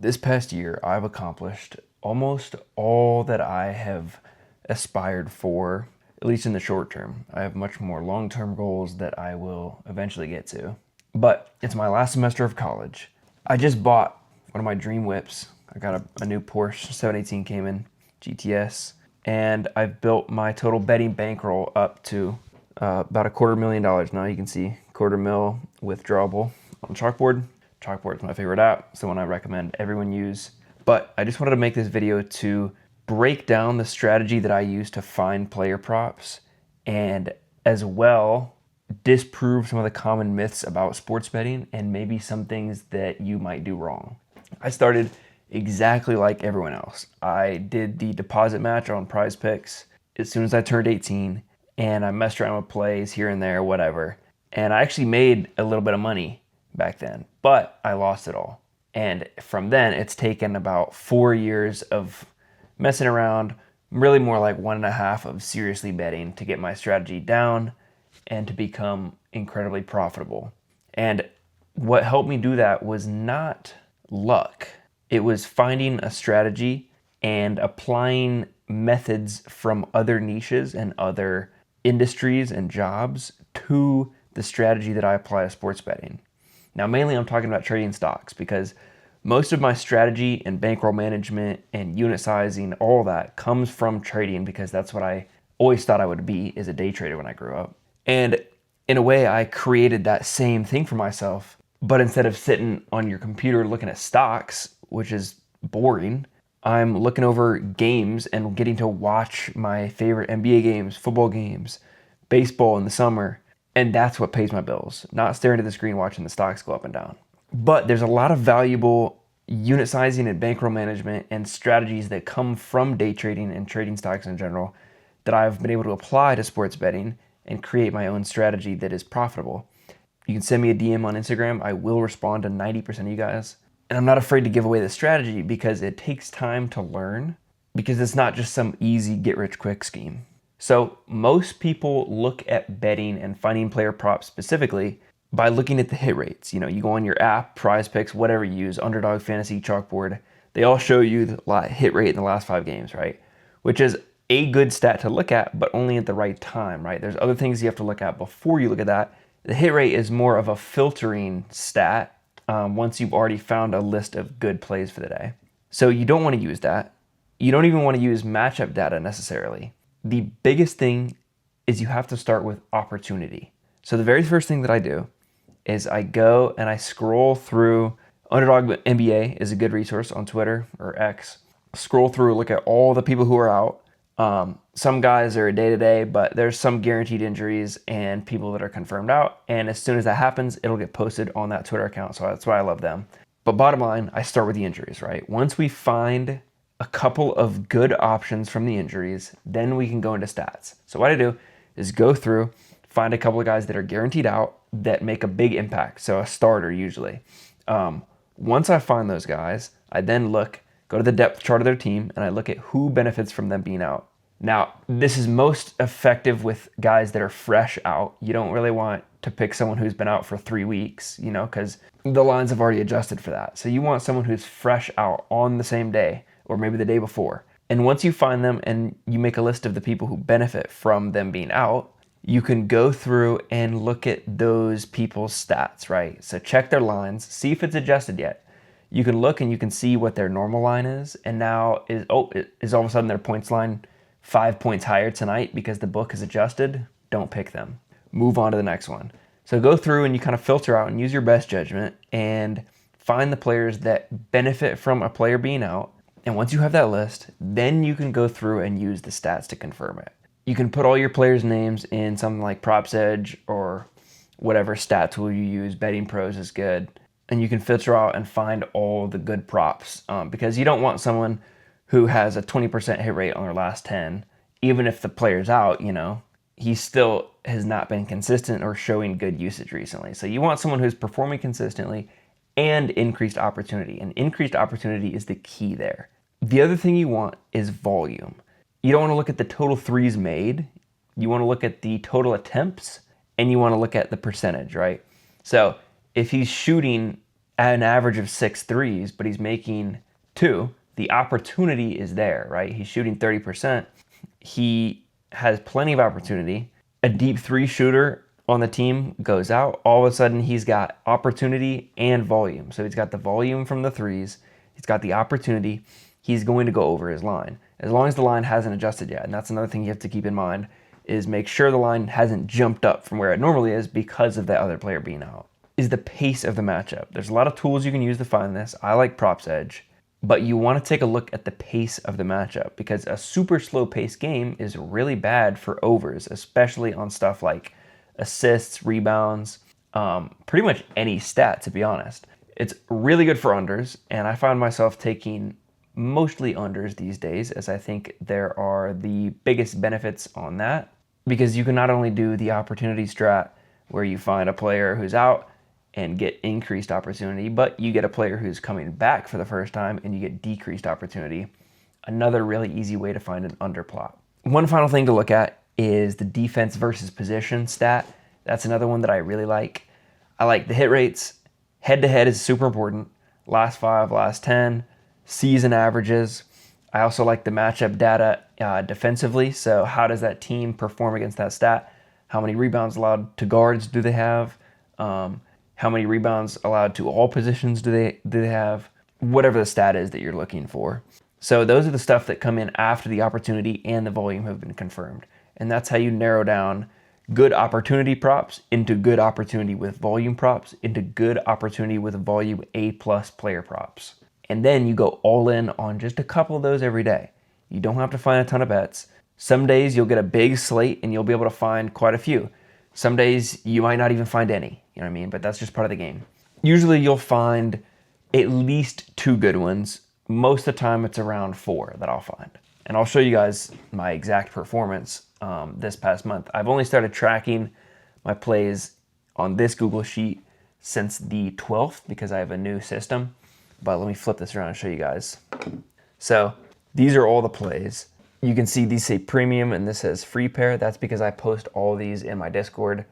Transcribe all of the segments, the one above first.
This past year, I've accomplished almost all that I have aspired for, at least in the short term. I have much more long-term goals that I will eventually get to. But it's my last semester of college. I just bought one of my dream whips. I got a new Porsche 718 Cayman GTS, and I've built my total betting bankroll up to about $250,000 now. You can see $250,000 withdrawable on chalkboard. Chalkboard is my favorite app. It's the one I recommend everyone use. But I just wanted to make this video to break down the strategy that I use to find player props, and as well disprove some of the common myths about sports betting and maybe some things that you might do wrong. I started exactly like everyone else. I did the deposit match on Prize Picks as soon as I turned 18, and I messed around with plays here and there, whatever. And I actually made a little bit of money back then, but I lost it all. And from then, it's taken about 4 years of messing around, really more like 1.5 of seriously betting to get my strategy down and to become incredibly profitable. And what helped me do that was not luck. It was finding a strategy and applying methods from other niches and other industries and jobs to the strategy that I apply to sports betting. Now, mainly I'm talking about trading stocks because most of my strategy and bankroll management and unit sizing, all that comes from trading, because that's what I always thought I would be, as a day trader when I grew up. And in a way, I created that same thing for myself, but instead of sitting on your computer looking at stocks, which is boring, I'm looking over games and getting to watch my favorite NBA games, football games, baseball in the summer. And that's what pays my bills, not staring at the screen watching the stocks go up and down. But there's a lot of valuable unit sizing and bankroll management and strategies that come from day trading and trading stocks in general that I've been able to apply to sports betting and create my own strategy that is profitable. You can send me a DM on Instagram. I will respond to 90% of you guys. And I'm not afraid to give away the strategy because it takes time to learn, because it's not just some easy get-rich-quick scheme. So most people look at betting and finding player props specifically by looking at the hit rates. You go on your app, Prize Picks, whatever you use, Underdog, Fantasy, Chalkboard. They all show you the hit rate in the last 5 games, right? Which is a good stat to look at, but only at the right time, right? There's other things you have to look at before you look at that. The hit rate is more of a filtering stat once you've already found a list of good plays for the day. So you don't want to use that. You don't even want to use matchup data necessarily. The biggest thing is you have to start with opportunity. So the very first thing that I do is I go and I scroll through. Underdog NBA is a good resource on Twitter or X. Scroll through, look at all the people who are out. Some guys are day-to-day, but there's some guaranteed injuries and people that are confirmed out. And as soon as that happens, it'll get posted on that Twitter account. So that's why I love them. But bottom line, I start with the injuries, right? Once we find a couple of good options from the injuries, then we can go into stats. So what I do is go through, find a couple of guys that are guaranteed out that make a big impact. So a starter usually. Once I find those guys, I then go to the depth chart of their team, and I look at who benefits from them being out. Now, this is most effective with guys that are fresh out. You don't really want to pick someone who's been out for 3 weeks, because the lines have already adjusted for that. So you want someone who's fresh out on the same day, or maybe the day before. And once you find them and you make a list of the people who benefit from them being out, you can go through and look at those people's stats, right? So check their lines, see if it's adjusted yet. You can look and you can see what their normal line is. And now is all of a sudden their points line 5 points higher tonight because the book is adjusted? Don't pick them. Move on to the next one. So go through and you kind of filter out and use your best judgment and find the players that benefit from a player being out. And once you have that list, then you can go through and use the stats to confirm it. You can put all your players' names in something like Props Edge or whatever stat tool you use. Betting Pros is good. And you can filter out and find all the good props, because you don't want someone who has a 20% hit rate on their last 10. Even if the player's out, he still has not been consistent or showing good usage recently. So you want someone who's performing consistently and increased opportunity. And increased opportunity is the key there. The other thing you want is volume. You don't want to look at the total threes made. You want to look at the total attempts, and you want to look at the percentage, right? So if he's shooting an average of 6 threes, but he's making 2. The opportunity is there, right? He's shooting 30%. He has plenty of opportunity. A deep 3 shooter on the team goes out. All of a sudden, he's got opportunity and volume. So he's got the volume from the threes. He's got the opportunity. He's going to go over his line. As long as the line hasn't adjusted yet. And that's another thing you have to keep in mind, is make sure the line hasn't jumped up from where it normally is because of that other player being out. Is the pace of the matchup. There's a lot of tools you can use to find this. I like Props Edge, but you want to take a look at the pace of the matchup, because a super slow pace game is really bad for overs, especially on stuff like assists, rebounds, pretty much any stat, to be honest. It's really good for unders, and I find myself taking mostly unders these days, as I think there are the biggest benefits on that, because you can not only do the opportunity strat where you find a player who's out and get increased opportunity, but you get a player who's coming back for the first time and you get decreased opportunity. Another really easy way to find an underplot. One final thing to look at is the defense versus position stat. That's another one that I really like. I like the hit rates. Head to head is super important. Last 5, last 10, season averages. I also like the matchup data defensively. So how does that team perform against that stat? How many rebounds allowed to guards do they have? How many rebounds allowed to all positions do they have? Whatever the stat is that you're looking for. So those are the stuff that come in after the opportunity and the volume have been confirmed. And that's how you narrow down good opportunity props into good opportunity with volume props into good opportunity with volume A+ player props. And then you go all in on just a couple of those every day. You don't have to find a ton of bets. Some days you'll get a big slate and you'll be able to find quite a few. Some days you might not even find any, you know what I mean? But that's just part of the game. Usually you'll find at least 2 good ones. Most of the time it's around 4 that I'll find. And I'll show you guys my exact performance this past month. I've only started tracking my plays on this Google Sheet since the 12th because I have a new system. But let me flip this around and show you guys. So these are all the plays. You can see these say premium and this says free pair. That's because I post all these in my Discord.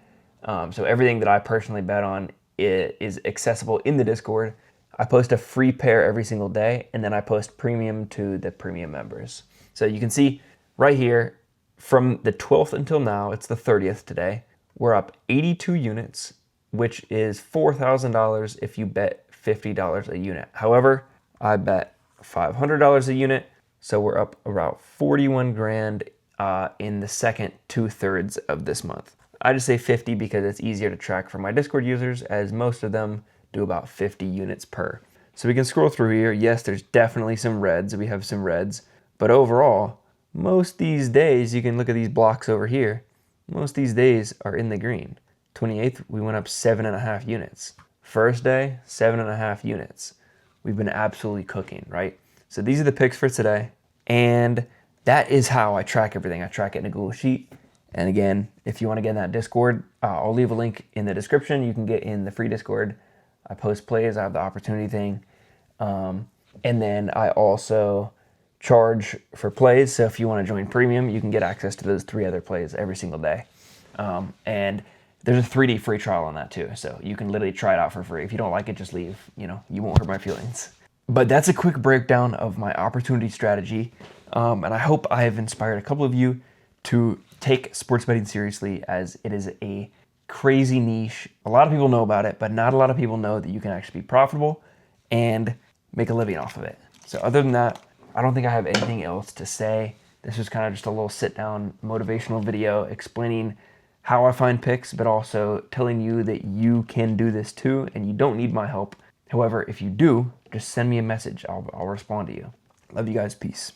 So everything that I personally bet on is accessible in the Discord. I post a free pair every single day, and then I post premium to the premium members. So you can see right here, from the 12th until now, it's the 30th today, we're up 82 units, which is $4,000 if you bet $50 a unit. However, I bet $500 a unit, so we're up about 41 grand in the second 2/3 of this month. I just say 50 because it's easier to track for my Discord users, as most of them do about 50 units per. So we can scroll through here. Yes, there's definitely some reds. We have some reds, but overall, most these days, you can look at these blocks over here. Most these days are in the green. 28th, we went up 7.5 units. First day, 7.5 units. We've been absolutely cooking, right? So these are the picks for today. And that is how I track everything. I track it in a Google Sheet. And again, if you want to get in that Discord, I'll leave a link in the description. You can get in the free Discord. I post plays. I have the opportunity thing. And then I also charge for plays. So if you want to join premium, you can get access to those 3 other plays every single day. And there's a 3-day free trial on that too. So you can literally try it out for free. If you don't like it, just leave. You know, you won't hurt my feelings. But that's a quick breakdown of my opportunity strategy. And I hope I have inspired a couple of you to take sports betting seriously, as it is a crazy niche. A lot of people know about it, but not a lot of people know that you can actually be profitable and make a living off of it. So other than that, I don't think I have anything else to say. This was kind of just a little sit-down motivational video explaining how I find picks, but also telling you that you can do this too, and you don't need my help. However, if you do, just send me a message. I'll respond to you. Love you guys. Peace.